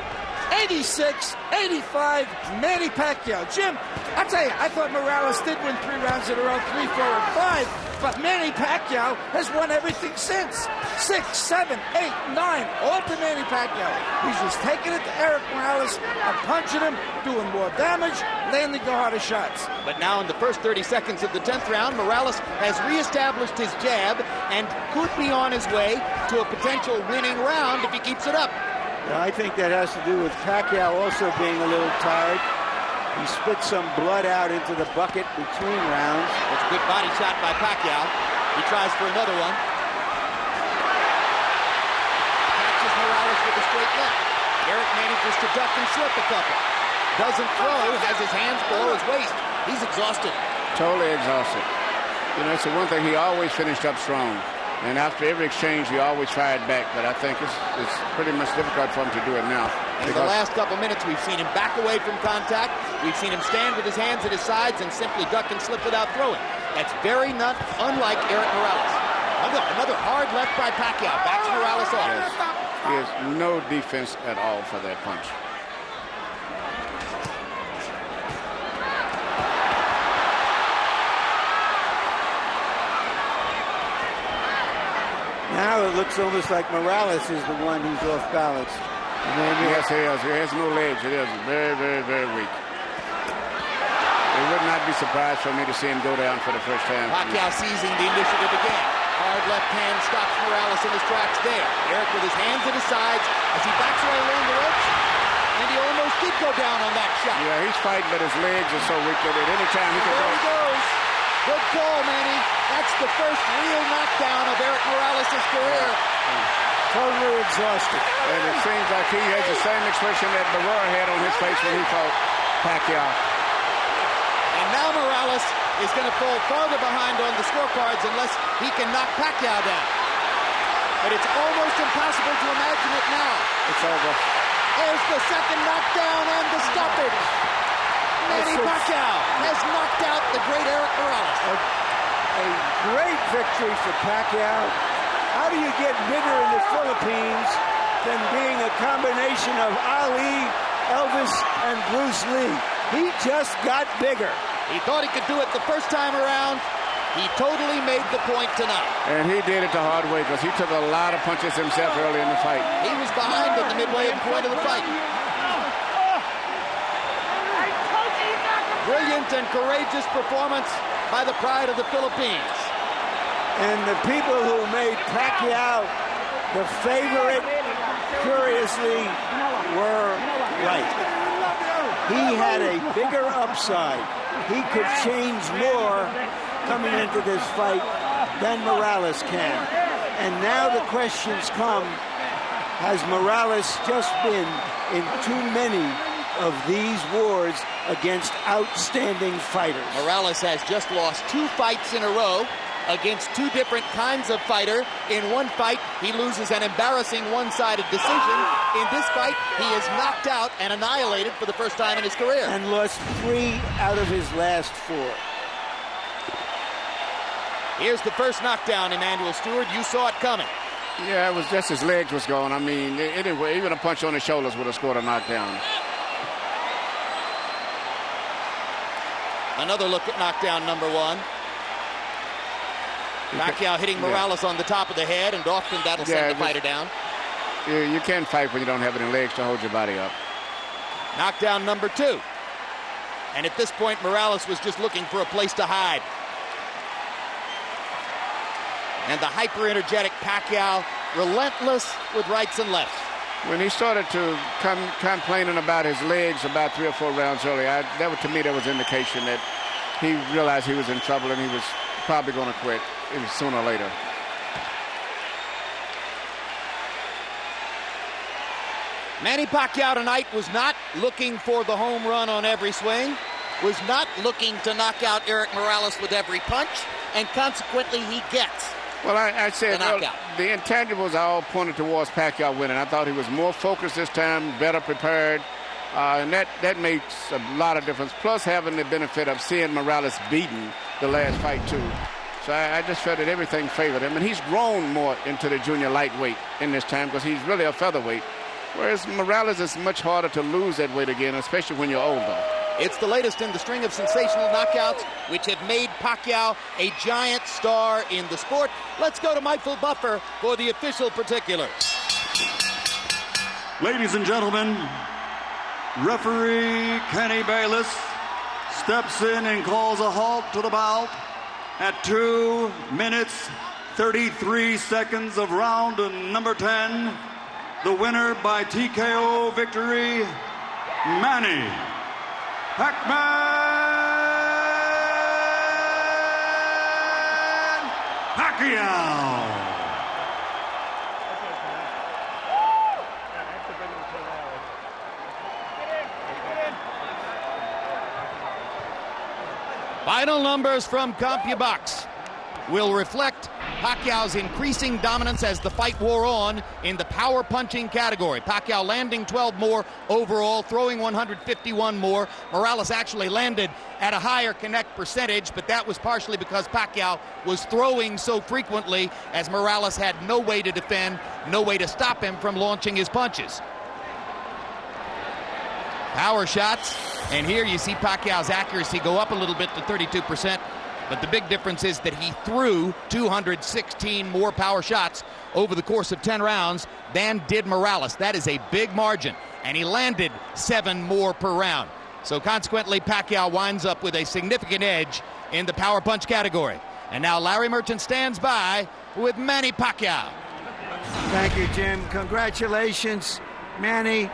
86, 85, Manny Pacquiao. Jim, I'll tell you, I thought Morales did win 3 rounds in a row, 3, 4, and 5. But Manny Pacquiao has won everything since. 6, 7, 8, 9, all to Manny Pacquiao. He's just taking it to Erik Morales and punching him, doing more damage, landing the harder shots. But now in the first 30 seconds of the 10th round, Morales has reestablished his jab and could be on his way to a potential winning round if he keeps it up. I think that has to do with Pacquiao also being a little tired. He spit some blood out into the bucket between rounds. It's a good body shot by Pacquiao. He tries for another one. Catches Morales with a straight left. Erik manages to duck and slip a couple. Doesn't throw, has his hands below his waist. He's exhausted. Totally exhausted. You know, it's the one thing he always finished up strong. And after every exchange, he always fired back. But I think it's pretty much difficult for him to do it now. In the last couple minutes, we've seen him back away from contact. We've seen him stand with his hands at his sides and simply duck and slip without throwing. That's very unlike Erik Morales. Another hard left by Pacquiao. Backs Morales off. Yes. He has no defense at all for that punch. Now it looks almost like Morales is the one who's off balance. And then yes, he is. He has no legs. It is very, very, very weak. It would not be surprised for me to see him go down for the first time. Pacquiao seizing the initiative again. Hard left hand stops Morales in his tracks there. Erik with his hands at his sides as he backs away along the ropes. And he almost did go down on that shot. Yeah, he's fighting, but his legs are so weak that at any time he can go. There he goes. Good call, Manny. That's the first real knockdown of Erik Morales' career. totally exhausted. And it seems like he has the same expression that Barrera had on his face when he fought Pacquiao. And now Morales is going to fall farther behind on the scorecards unless he can knock Pacquiao down. But it's almost impossible to imagine it now. It's over. There's the second knockdown and the stoppage. Manny Pacquiao has knocked out the great Erik Morales. A great victory for Pacquiao. How do you get bigger in the Philippines than being a combination of Ali, Elvis, and Bruce Lee? He just got bigger. He thought he could do it the first time around. He totally made the point tonight. And he did it the hard way because he took a lot of punches himself early in the fight. He was behind at the midway point of the fight. Brilliant and courageous performance by the pride of the Philippines. And the people who made Pacquiao the favorite, curiously, were right. He had a bigger upside. He could change more coming into this fight than Morales can. And now the questions come, has Morales just been in too many of these wars against outstanding fighters? Morales has just lost 2 fights in a row against 2 different kinds of fighter. In one fight, he loses an embarrassing one-sided decision. In this fight, he is knocked out and annihilated for the first time in his career. And lost 3 out of his last 4. Here's the first knockdown, Emmanuel Stewart. You saw it coming. Yeah, it was just his legs was going. I mean, anyway, even a punch on his shoulders would have scored a knockdown. Another look at knockdown number 1. Pacquiao hitting Morales on the top of the head, and often that'll send the fighter down. You can't fight when you don't have any legs to hold your body up. Knockdown number 2. And at this point, Morales was just looking for a place to hide. And the hyper-energetic Pacquiao, relentless with rights and lefts. When he started to complaining about his legs about 3 or 4 rounds earlier, to me, that was indication that he realized he was in trouble and he was probably going to quit sooner or later. Manny Pacquiao tonight was not looking for the home run on every swing, was not looking to knock out Erik Morales with every punch, and consequently he gets Well, I said the intangibles all pointed towards Pacquiao winning. I thought he was more focused this time, better prepared, and that makes a lot of difference. Plus having the benefit of seeing Morales beaten the last fight too. So I just felt that everything favored him, and he's grown more into the junior lightweight in this time because he's really a featherweight. Whereas Morales is much harder to lose that weight again, especially when you're older. It's the latest in the string of sensational knockouts which have made Pacquiao a giant star in the sport. Let's go to Michael Buffer for the official particulars. Ladies and gentlemen, referee Kenny Bayless steps in and calls a halt to the bout at 2 minutes 33 seconds of round number 10. The winner by TKO victory, Mэнni Pacquiao. Final numbers from CompuBox will reflect Pacquiao's increasing dominance as the fight wore on in the power punching category. Pacquiao landing 12 more overall, throwing 151 more. Morales actually landed at a higher connect percentage, but that was partially because Pacquiao was throwing so frequently as Morales had no way to defend, no way to stop him from launching his punches. Power shots, and here you see Pacquiao's accuracy go up a little bit to 32%. But the big difference is that he threw 216 more power shots over the course of 10 rounds than did Morales. That is a big margin. And he landed 7 more per round. So consequently, Pacquiao winds up with a significant edge in the power punch category. And now Larry Merchant stands by with Mэнni Pacquiao. Thank you, Jim. Congratulations. Mánni,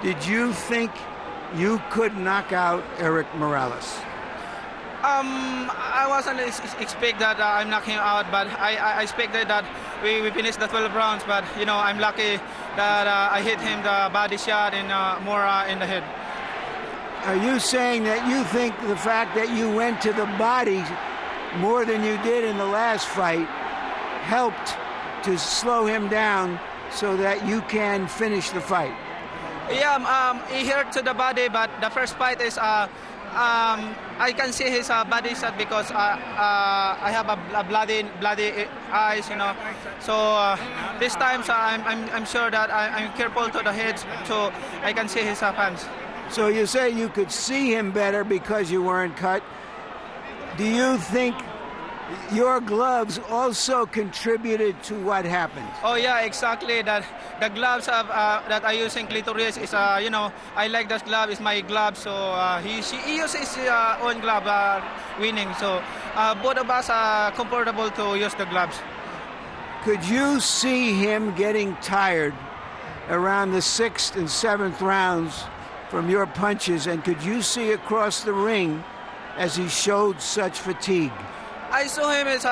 did you think you could knock out Erik Moralес? I wasn't expect that I'm knocking him out, but I expected that we finished the 12 rounds. But you know, I'm lucky that I hit him the body shot and more in the head. Are you saying that you think the fact that you went to the body more than you did in the last fight helped to slow him down so that you can finish the fight? Yeah, he hurt to the body, but the first fight is I can see his body shot because I have a bloody eyes, you know. So this time, so I'm sure that I'm careful to the head, so I can see his hands. So you say you could see him better because you weren't cut. Do you think your gloves also contributed to what happened? Oh yeah, exactly. That the gloves that I use in clitoris is you know, I like this glove. It's my glove. So he uses his own glove winning. So both of us are comfortable to use the gloves. Could you see him getting tired around the 6th and 7th rounds from your punches, and could you see across the ring as he showed such fatigue? I saw him as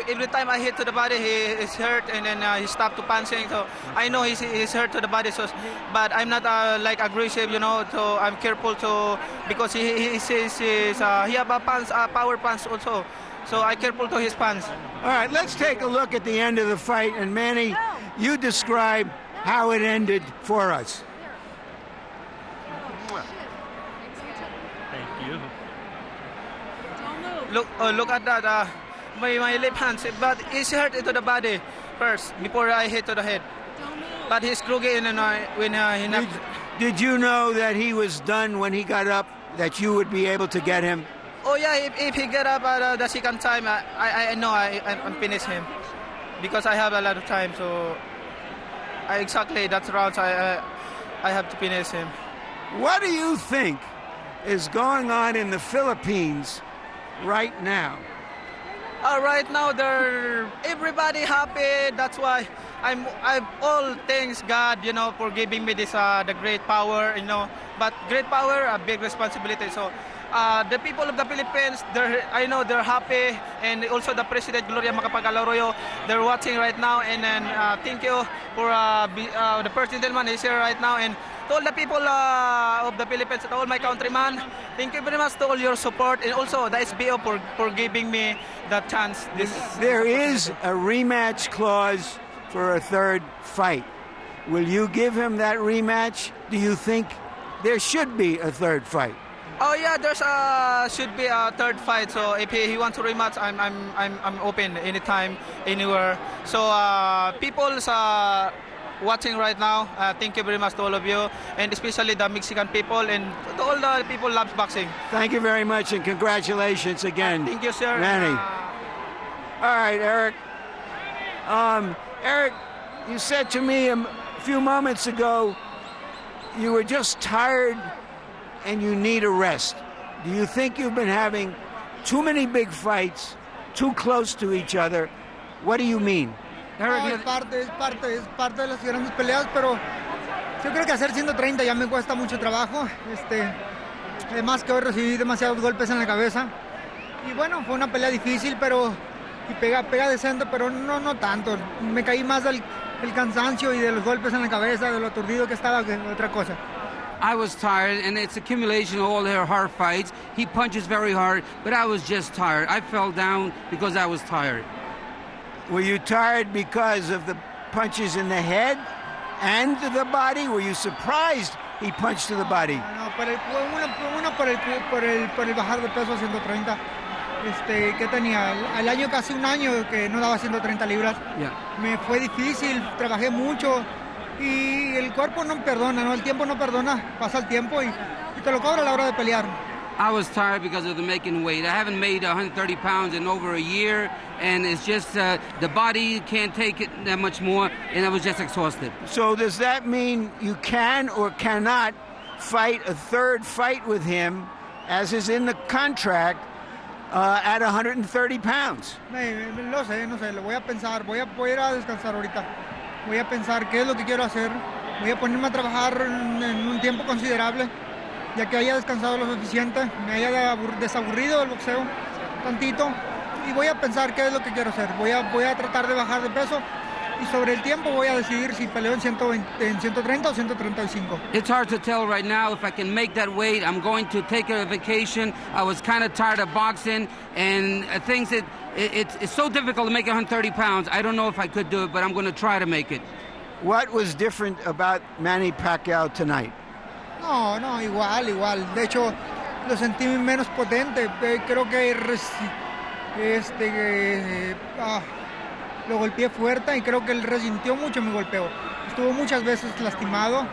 every time I hit to the body, he is hurt, and then he stopped to punching. So I know he's hurt to the body. So, but I'm not like aggressive, you know. So I'm careful to because he says he have a punch, power punch also. So I'm careful to his punch. All right, let's take a look at the end of the fight, and Mánni, you describe how it ended for us. Thank you. Look at that, my left hand, but he's hurt into the body first before I hit to the head. But he's crooked when he knocked. Did you know that he was done when he got up, that you would be able to get him? Oh yeah, if he get up the second time, I know I'm finish him because I have a lot of time. So exactly that rounds I have to finish him. What do you think is going on in the Philippines right now? Right now, everybody happy. That's why I'm all thanks God, you know, for giving me this the great power, you know. But great power, a big responsibility. So the people of the Philippines, I know they're happy, and also the President Gloria Macapagal-Arroyo, they're watching right now. And then thank you for the first gentleman is here right now, and to all the people of the Philippines, to all my countrymen, thank you very much to all your support, and also the SBO for giving me the chance. There is a rematch clause for a third fight. Will you give him that rematch? Do you think there should be a third fight? Oh yeah, there's should be a third fight. So if he wants to rematch, I'm open anytime, anywhere. So people's watching right now. Thank you very much to all of you, and especially the Mexican people and to all the people who loves boxing. Thank you very much, and congratulations again. Thank you, sir. Manny. All right, Eric. Eric, you said to me a few moments ago you were just tired and you need a rest. Do you think you've been having too many big fights, too close to each other? What do you mean? No, es parte de las grandes peleas, pero yo creo que hacer 130 ya me cuesta mucho trabajo. Además que hoy recibí demasiados golpes en la cabeza. Y bueno, fue una pelea difícil, pero y pega decente, pero no tanto. Me caí más del cansancio y de los golpes en la cabeza, de lo aturdido que estaba, que otra cosa. I was tired, and it's accumulation of all their hard fights. He punches very hard, but I was just tired. I fell down because I was tired. Were you tired because of the punches in the head and to the body? Were you surprised he punched to the body? No, una por el bajar de peso a 130. ¿Qué tenía? Al año, casi un año que no daba 130 libras. Yeah. Me fue difícil, trabajé mucho y el cuerpo no perdona, ¿no? El tiempo no perdona, pasa el tiempo y te lo cobra a la hora de pelear. I was tired because of the making weight. I haven't made 130 pounds in over a year, and it's just the body can't take it that much more, and I was just exhausted. So does that mean you can or cannot fight a third fight with him, as is in the contract, at 130 pounds? No sé, lo voy a pensar, voy a ir a descansar ahorita. Voy a pensar qué es lo que quiero hacer. Voy a ponerme a trabajar en un tiempo considerable, ya que haya descansado lo suficiente, me haya desaburrido del boxeo tantito, y voy a pensar qué es lo que quiero hacer. Voy a tratar de bajar de peso, y sobre el tiempo voy a decidir si peleo en 130 o 135. It's hard to tell right now if I can make that weight. I'm going to take a vacation. I was kind of tired of boxing, and things that it's so difficult to make 130 pounds. I don't know if I could do it, but I'm going to try to make it. What was different about Manny Pacquiao tonight? No, igual. De hecho, lo sentí menos potente. Creo que lo golpeé fuerte y creo que él resintió mucho mi golpeo. Estuvo muchas veces lastimado.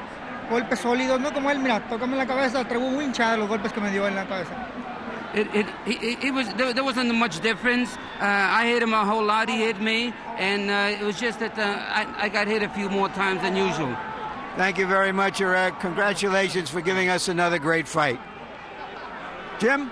Golpes sólidos, no como él, mira, tócame la cabeza, traigo muy hinchada los golpes que me dio en la cabeza. There wasn't much difference. I hit him a whole lot, he hit me, and it was just that I got hit a few more times than usual. Thank you very much, Eric. Congratulations for giving us another great fight. Jim?